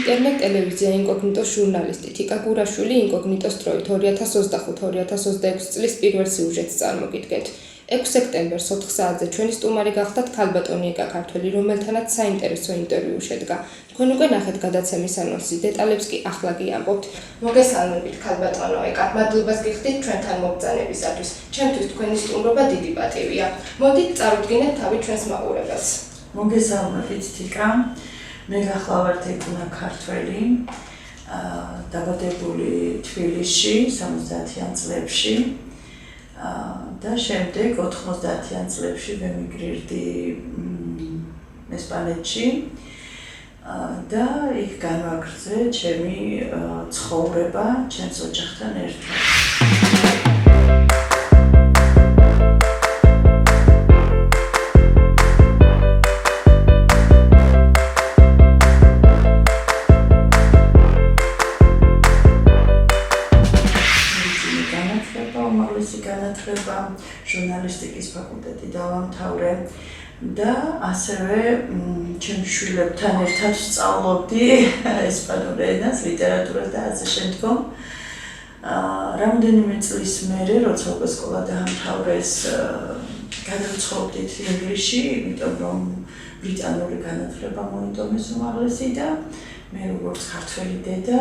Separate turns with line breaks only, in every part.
ინტერნეტ ტელევიზია ინკოგნიტოს ჟურნალისტი თიკა გურაშვილი ინკოგნიტოს დროით 2025-2026 წლის პირველ სიუჟეტს წარმოგიდგენთ. 6 სექტემბერს 4 საათზე ჩვენი სტუმარი გახდათ ქალბატონი ეკა ქართველი, რომელთანაც საინტერესო ინტერვიუ შედგა. თქვენ უკვე ნახეთ გადაცემის ანონსი, დეტალებს კი ახლა გიამბობთ. მოგესალმებით ქალბატონო ეკა, მადლობას გიხდით ჩვენთან მობრძანებისათვის. ჩემთვის თქვენი სტუმრობა დიდი პატივია. მოდით წარუდგინეთ თავი ჩვენს მაყურებელს.
მოგესალმებით თიკა. მე გახლავართ ეკუნა ქართველი, დაბადებული თბილისში 70-იან წლებში. და შემდეგ 90-იან წლებში ვემიგრირდი ესპანეთში და იქ განვაგრძე ჩემი ცხოვრება ჩემს ოჯახთან ერთად. განათლება ჟურნალისტიკის ფაკულტეტი დავამთავრე და ასევე ჩემს შვილებთან ერთად ვსწავლობდი ესპანურ ენას, ლიტერატურას და ასე შემდგომ. რამდენიმე წლის მერე, როცა უკვე სკოლა დაამთავრეს, გადავცხოვრდით ინგლისში, იმიტომ რომ ბრიტანული განათლება მოიტომეს უმაღლესი და მე როგორც ქართველი დედა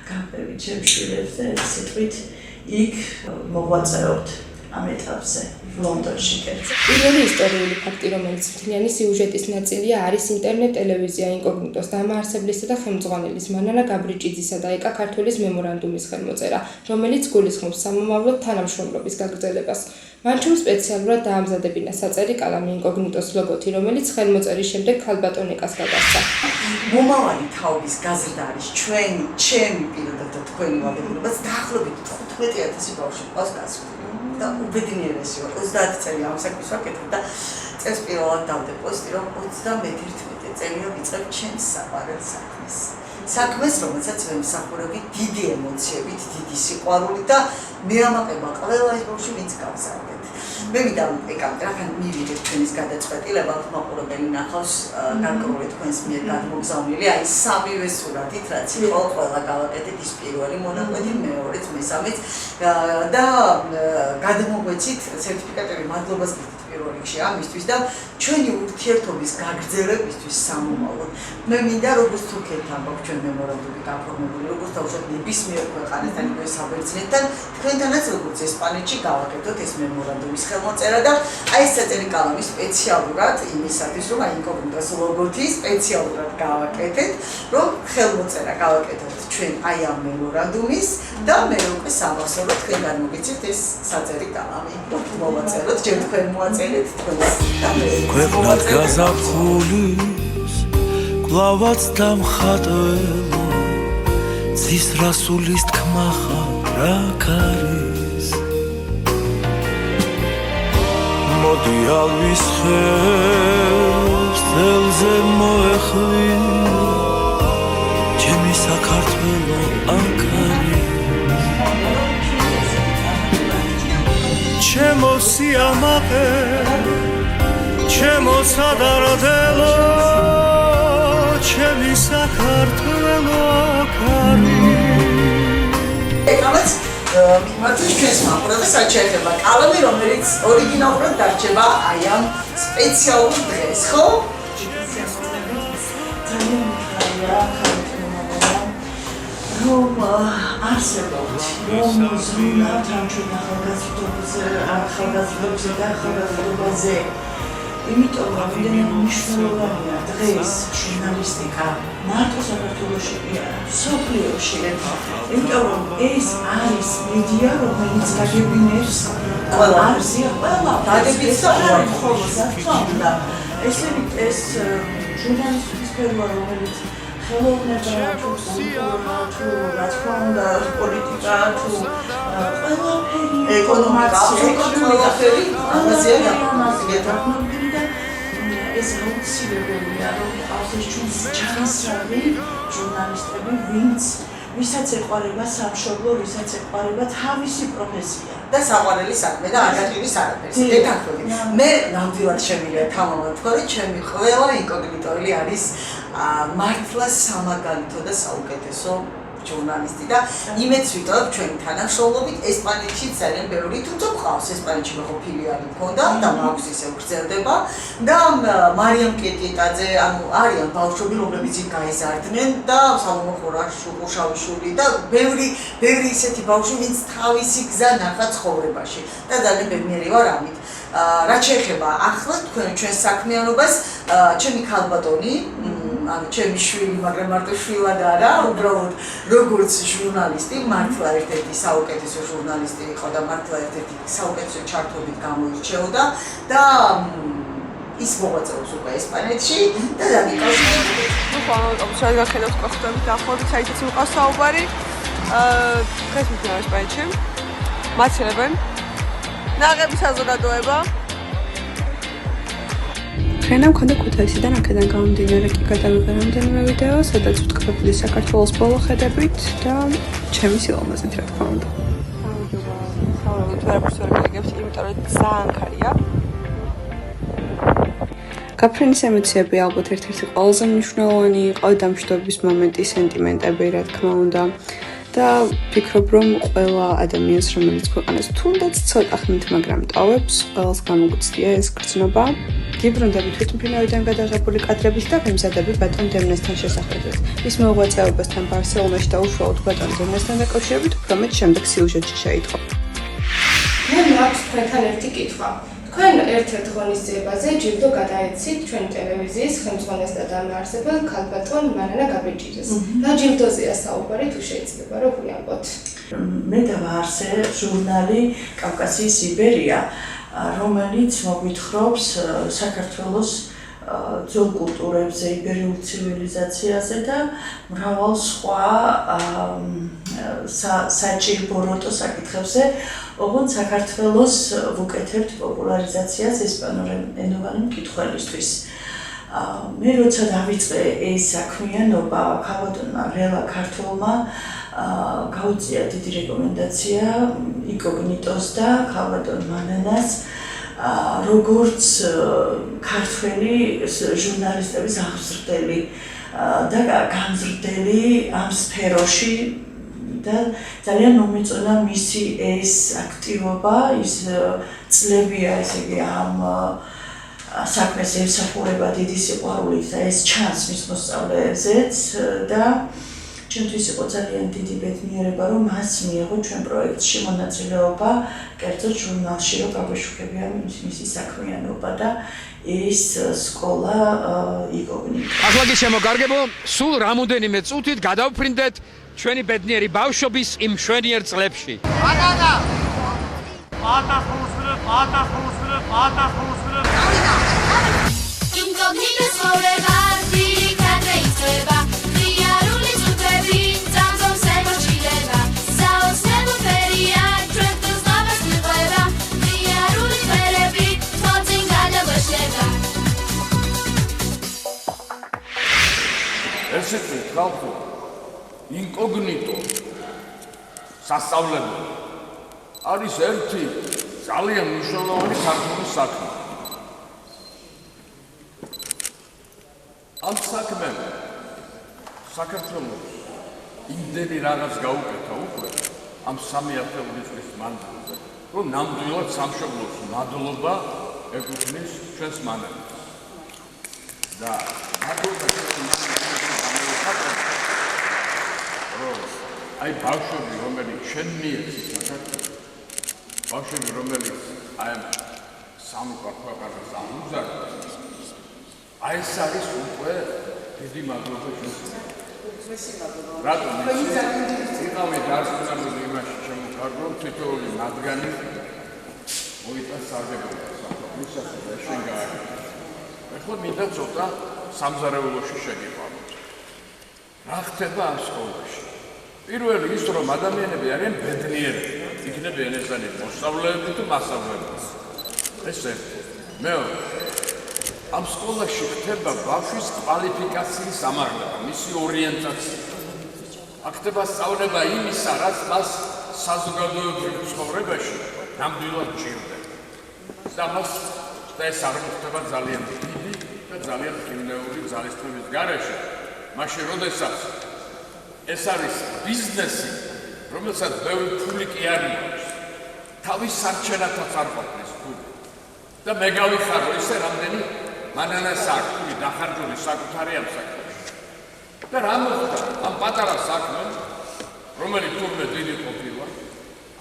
გავყევი ჩემს შვილებს და ეს სიტყვით იქ მოღვაწეობთ ამ ეტაპზე ლონდონში.
პირველი ისტორიული ფაქტი, რომელიც მთლიანი სიუჟეტის ნაწილია, არის ინტერნეტ ტელევიზია ინკოგნიტოს დამაარსებლისა და ხელმძღვანელის მანანა გაბრიჭიძისა და ეკა ქართველის მემორანდუმის ხელმოწერა, რომელიც გულისხმობს სამომავლოდ თანამშრომლობის გაგრძელებას. მან ჩემ სპეციალურად დაამზადებინა საწერი კალამი ინკოგნიტოს ლოგოთი, რომელიც ხელმოწერის შემდეგ ქალბატონ ეკას გადასცა.
მომავალი თაობის გაზრდა არის ჩემი პირადად და თქვენი ვალდებულებას დაახლოებით 15,000 ბავშვი ყავს გასული და უბედნიერესი ვარ 30 წელი ამ საქმეს ვაკეთებ და წელს პირველად დავდე პოსტი რომ 31 წელია ვიწყებ ჩემს საყვარელ საქმეს, რომელსაც ვემსახურები დიდი ემოციებით, დიდი სიყვარულით და მეამაყება ყველა ის ბავშვი, ვინც გავზარდეთ. მე მინდა ეკამ რახან მივიღეთ ჩვენის გადაწყვეტილება, მაყურებელი ნახავს განკრული თქვენს მიერ გადმოგზავნილი, აი სამივე სურათით, რაც იყო ყველა გავაკეთეთ ის პირველი მონაკვეთი, მეორეც, მესამეც და გადმოგვეცით სერტიფიკატები, მადლობას გიხდით პირველ რიგში ამისთვის და ჩვენი ურთიერთობის გაგრძელებისთვის სამომავლოდ. მე მინდა როგორც თურქეთთან გვაქვს ჩვენ მემორანდუმი გაფორმებული, როგორც თავშოთ ნებისმიერ ქვეყანასთან იგივე საბერძნეთთან, თქვენთანაც როგორც ესპანეთში გავაკეთოთ ეს მემორანდუმის ხელმოწერა და აი ეს საწერი კალამი სპეციალურად იმისათვის, რომ აი ინკოგნიტოს ლოგოთი სპეციალურად გავაკეთეთ, რომ ხელმოწერა გავაკეთოთ ჩვენ აი ამ მემორანდუმის და მე უკვე სამასორო თქვენ გამოგიცით ეს საწერი კალამი. მოვაწეროთ, ჯერ თქვენ მოაწერეთ თქვენს
ქვეყნად გაზაფხულის კლავაც დამხატველო ცის რასულის თქმა ხარ აქ არის მოდი ალვის ხელს წელზე მოეხლიო ჩემი საქართველო აქ არის ჩემო სიამაყე ჩემო სადარდელო ჩემი საქართველო აქ არის.
ეკამაც მიმართოს ჩვენს მაყურებელს საჩერდება კალამი, რომელიც ორიგინალურად დარჩება აი ამ სპეციალურ დღეს, ხო? რომ არსებობთ, რომ ზრუნავთ ამ ჩვენ ახალგაზრდობაზე და ახალგაზრდობაზე. იმიტომ რომ იმდენად მნიშვნელოვანია დღეს ჟურნალისტიკა მარტო საქართველოში კი არა, მსოფლიოში. იმიტომ რომ ეს არის მედია, რომელიც გაგებინებს ყველა დაგებინებს და ხოლმე და ეს ჟურნალისტიკის სფერო, რომელიც ხელოვნება თუ კულტურა თუ რა თქმა უნდა პოლიტიკა თუ ყველაფერი ეკონომიკა ამაზეა ეს აუცილებელია რომ ყავს ეს ჩვენს ჩანასწრები ჟურნალისტები, ვისაც ეყვარება სამშობლო, ვისაც ეყვარება თავისი პროფესია და საყვარელი საქმე და არ გაჭირის არაფერს. დედაქალაქი. მე ნამდვილად შემიძლია თამამად თქვა, რომ ჩემი ყველა ინკოგნიტოელი არის მართლა სამაგალითო და საუკეთესო ჟურნალისტი და იმედს ვიტოვებ ჩვენი თანამშრომლობით ესპანეთში ძალიან ბევრი თუმცა ყავს ესპანეთში ხო ფილიალი მქონდა და მაქვს ისე გრძელდება და მარიამ კეტიტაძე ანუ არიან ბავშვები რომლებიც იქ გაიზარდნენ და სამომო ხურაშაშვილი და ბევრი ისეთი ბავშვი ვინც თავისი გზა ნახა ცხოვრებაში და ძალიან ბედნიერი ვარ ამით რაც შეეხება ახლა ჩვენს საქმიანობას ჩემი ქალბატონი ანუ ჩემი შვილი, მაგრამ მარტო შვილად არა, უბრალოდ როგორც ჟურნალისტი, მართლა ერთ-ერთი საუკეთესო ჟურნალისტი იყო და მართლა ერთ-ერთი საუკეთესო ჩართვებით გამოირჩეოდა და ის მოღვაწეობს უკვე ესპანეთში და დაკავშირებული.
ნუ ყოველთვის გახედავთ კოხტები დაახლოებით საერთოდ უყავს საუბარი. დღეს მივიდა ესპანეთში. მაცელებენ. ნაღები საზოგადოება.
ფრენა მქონდა ქუთაისიდან აქედან გამომდინარე კი გადავიღე რამდენიმე ვიდეო, სადაც ვტკბებდი საქართველოს ბოლო ხედებით და ჩემი სილამაზით რა თქმა უნდა. გაფრენის ემოციები ალბათ ერთ-ერთი ყველაზე მნიშვნელოვანი იყო დამშვიდობის მომენტი, სენტიმენტები რა თქმა უნდა. და ვფიქრობ, რომ ყველა ადამიანს, რომელიც ქვეყანას თუნდაც ცოტა ხნით, მაგრამ ტოვებს, ყველას გამოგვცდია ეს გრძნობა. გიბრუნდები თვითმფრინავიდან გადაღებული კადრებით და ვიმზადები ბატონ დემნესთან შესახვედრად. მის მოღვაწეობასთან ბარსელონაში და უშუალოდ ბატონ დემნესთან დაკავშირებით უფრო მეტ შემდეგ სიუჟეტში შეიტყო.
მე მაქვს თქვენთან ერთი კითხვა. თქვენ ერთ-ერთ ღონისძიებაზე ჯილდო გადაეცით ჩვენი ტელევიზიის ხელმძღვანელს და დამაარსებელ ქალბატონ მანანა გაბრიჭიძეს. რა ჯილდოზეა საუბარი თუ შეიძლება რომ ვიამბოთ?
მე დავაარსე ჟურნალი კავკასიის იბერია, რომელიც მოგვითხრობს საქართველოს ძველ კულტურებზე, იბერიულ ცივილიზაციაზე და მრავალ სხვა საჭირბოროტო საკითხებზე, ოღონდ საქართველოს ვუკეთებთ პოპულარიზაციას ესპანურენოვანი მკითხველისთვის. მე როცა დავიწყე ეს საქმიანობა, ქალბატონმა ლელა ქართველმა გაუწია დიდი რეკომენდაცია იკოგნიტოს და ქალბატონ მანანას როგორც ქართველი ჟურნალისტების აღზრდელი და განზრდელი ამ სფეროში და ძალიან მომეწონა მისი ეს აქტივობა, ის წლებია, ესე იგი ამ საქმეს ემსახურება დიდი სიყვარულით და ეს ჩანს მის მოსწავლეებზეც და ჩემთვის იყო ძალიან დიდი ბედნიერება, რომ მას მიიღო ჩვენ პროექტში მონაწილეობა, კერძოდ ჟურნალში, რომ გაგვეშუქებია მისი საქმიანობა და ეს სკოლა იკოგნიტო.
ახლა კი შემოგარგებო, სულ რამოდენიმე წუთით გადავფრინდეთ ჩვენი ბედნიერი ბავშვობის იმ მშვენიერ წლებში.
Incognito ცხოვრება ძირითადად იწება ღიარული წუთები წამწამს ემორჩილება საოცნებო ფერია ჩვენ დღეს ღამეს მიყვება ღიარული ფერები თვალწინ გადაგვეშლება
ესეთი ხალხი ინკოგნიტო სასწავლებელი არის ერთი ძალიან მნიშვნელოვანი ქართული საქმე. ამ საქმემ საქართველოს იმდენი რაღაც გაუკეთა უკვე ამ 3,000 წლის მანძილზე, რომ ნამდვილად სამშობლოს მადლობა ეკუთვნის ჩვენს მანანას. და მადლობა აი ბავშვები, რომელიც ჩვენ მიეცით საქართველოს, ბავშვები, რომელიც აი სამი ქვეყანას ამუზარდებს, აი ეს არის უკვე დიდი მადლობა ჩვენს. რატომ? იყავი დარწმუნებული იმაში შემოგარგო, თითოეული მათგანი მოიტანს სარგებლობას. მისასწრაფო შენ გააკეთე. ახლა მინდა ცოტა სამზარეულოში შეგიყვანოთ. რა ხდება ამ სკოლაში? პირველი ის, რომ ადამიანები არიან ბედნიერები, იქნებიან ესენი მოსწავლეები თუ მასწავლებლები. ეს ერთი. მეორე, ამ სკოლაში ხდება ბავშვის კვალიფიკაციის ამაღლება, მისი ორიენტაცია. აქ ხდება სწავლება იმისა, რაც მას საზოგადოებრივ ცხოვრებაში ნამდვილად ჭირდება. და ეს არ მოხდება ძალიან დიდი და ძალიან ხილნეული ძალისხმევის გარეშე, მაშინ როდესაც ეს არის ბიზნესი, რომელსაც ბევრი ფული კი არ აქვს, თავის სარჩენათაც არ ყოფნის ფული. და მე გავიხარო ისე რამდენი მანანას აქვს ფული დახარჯული საკუთარი ამ საქმეში. და რა მოხდა ამ პატარა საქმემ, რომელიც თურმე დიდი ყოფილა,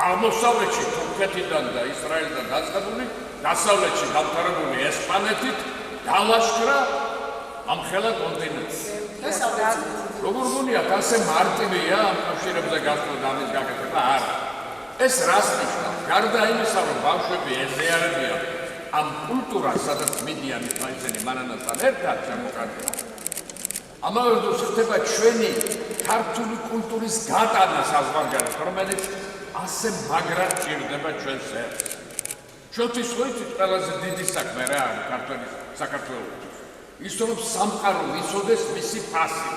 აღმოსავლეთში თურქეთიდან და ისრაელიდან დაწყებული, დასავლეთში დამთავრებული ესპანეთით დალაშქრა ამ ხელა კონტინენტს. როგორ გონიათ ასე მარტივია ამ კავშირებზე გასვლა და ამის გაკეთება? არა. ეს რას ნიშნავს? გარდა იმისა, რომ ბავშვები ეზიარებიან ამ კულტურას, სადაც მიდიან ისინი მანანასთან ერთად შემოყარება. ამავე დროს ხდება ჩვენი ქართული კულტურის გატანა საზღვარგარეთ, რომელიც ასე მაგრად ჭირდება ჩვენს ერს. ჩვენთვის ხოიცით ყველაზე დიდი საქმე რა არის საქართველოსთვის. ის რომ სამყარო ვიცოდეს მისი ფასი.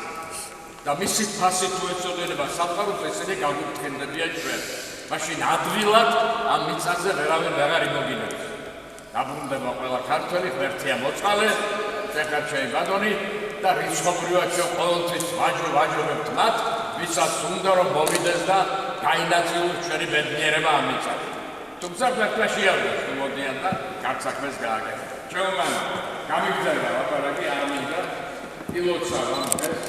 და მისი ფასი თუ ეწოდება სამყაროს, ესენი გაგუთხენდებიან ჩვენ. მაშინ ადვილად ამ მიწაზე ვერავინ ვეღარ იმოგინებს. დაბრუნდება ყველა ქართველი, ღმერთია მოწყალე, შეხარჩეი ბატონი და რიცხობრივად ყოველთვის ვაჯობებთ მათ, ვისაც უნდა რომ მოვიდეს და გაინაწილოს ჩვენი ბედნიერება ამ მიწაზე. თუმცა ფაქტია შეავდოს, მოდიან და კარგ საქმეს გააკეთებთ. ჩვენმა გამიგზავნა ლაპარაკი არ მინდა ილოცა ამ ეს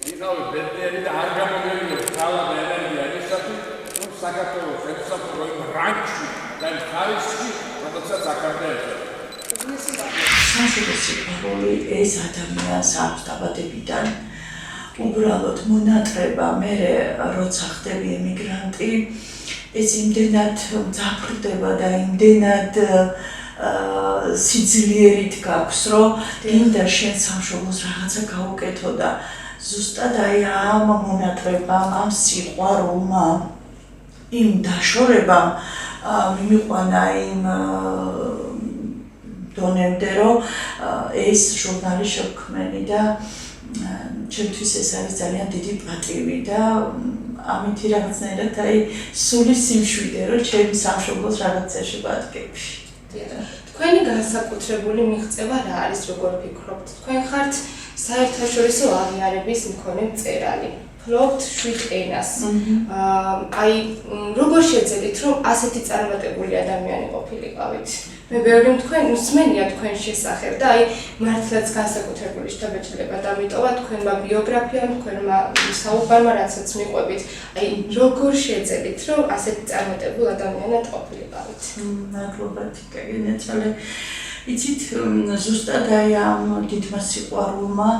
ვიყავი ბედნიერი და არ გამოგევიდეს ძალა და ენერგია ისათვის, რომ საქართველოს ემსახურო იმ რანგში და იმ ხარისხში, რომელსაც აქამდე ეწოდა.
სამშობლოს სიყვარული ეს ადამიანს აქვს დაბადებიდან. უბრალოდ მონატრება, მე როცა ხდები ემიგრანტი, ეს იმდენად მძაფრდება და იმდენად სიძლიერით გაქვს, რომ მინდა შენ სამშობლოს რაღაცა გაუკეთო და ზუსტად აი ამ მონატრებამ, ამ სიყვარულმა, იმ დაშორებამ მიმიყვანა იმ დონემდე, რომ ეს ჟურნალი შევქმნი და ჩემთვის ეს არის ძალიან დიდი პატივი და ამითი რაღაცნაირად აი სული სიმშვიდე, რომ ჩემი სამშობლოს რაღაცაში ვადგები.
თქვენი განსაკუთრებული მიღწევა რა არის, როგორ ფიქრობთ? თქვენ ხართ საერთაშორისო აღიარების მქონე მწერალი. ფლობთ 7 ენას. აი როგორ შეძლებთ, რომ ასეთი წარმატებული ადამიანი ყოფილიყავით? მე ბევრი თქვენ მსმენია თქვენ შესახებ და აი მართლაც განსაკუთრებული შთაბეჭდილება დამიტოვა თქვენმა ბიოგრაფიამ, თქვენმა საუბარმა, რაცაც მიყვებით. აი როგორ შეძლებთ, რომ ასეთი წარმატებულ ადამიანად ყოფილიყავით?
მადლობა თიკაგენეცალე. იცით, ზუსტად აი ამ დიდმა სიყვარულმა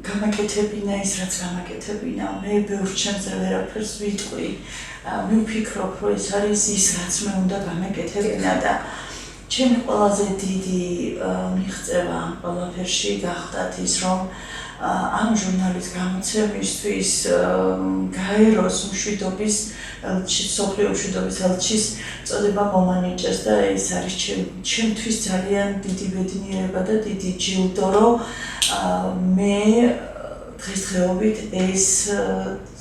გამაკეთებინა ის, რაც გამაკეთებინა. მე ბევრ ჩემზე ვერაფერს ვიტყვი. მე ვფიქრობ, რომ ეს არის ის, რაც მე უნდა გამეკეთებინა და ჩემი ყველაზე დიდი მიღწევა ამ ყველაფერში გახდათ ის, რომ ამ ჟურნალის გამოცემისთვის გაეროს მშვიდობის ელჩის, მსოფლიო მშვიდობის ელჩის წოდება მომანიჭეს და ეს არის ჩემთვის ძალიან დიდი ბედნიერება და დიდი ჯილდო, რომ მე დღესდღეობით ეს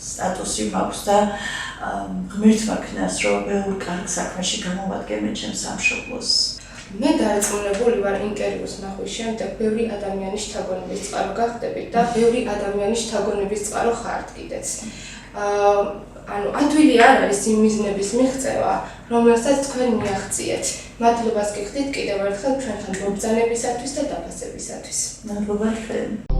სტატუსი მაქვს და ღმერთმა ქნას, რომ ბევრ კარგ საქმეში გამოვადგენ ჩემს სამშობლოს.
მე დარწმუნებული ვარ ინტერვიუს ნახვის შემდეგ ბევრი ადამიანის შთაგონების წყარო გახდებით და ბევრი ადამიანის შთაგონების წყარო ხართ კიდეც. ანუ ადვილი არ არის იმ მიზნების მიღწევა, რომელსაც თქვენ მიაღწიეთ. მადლობას გიხდით კიდევ ერთხელ ჩვენთან მობრძანებისათვის და დაფასებისათვის.
მადლობა თქვენ.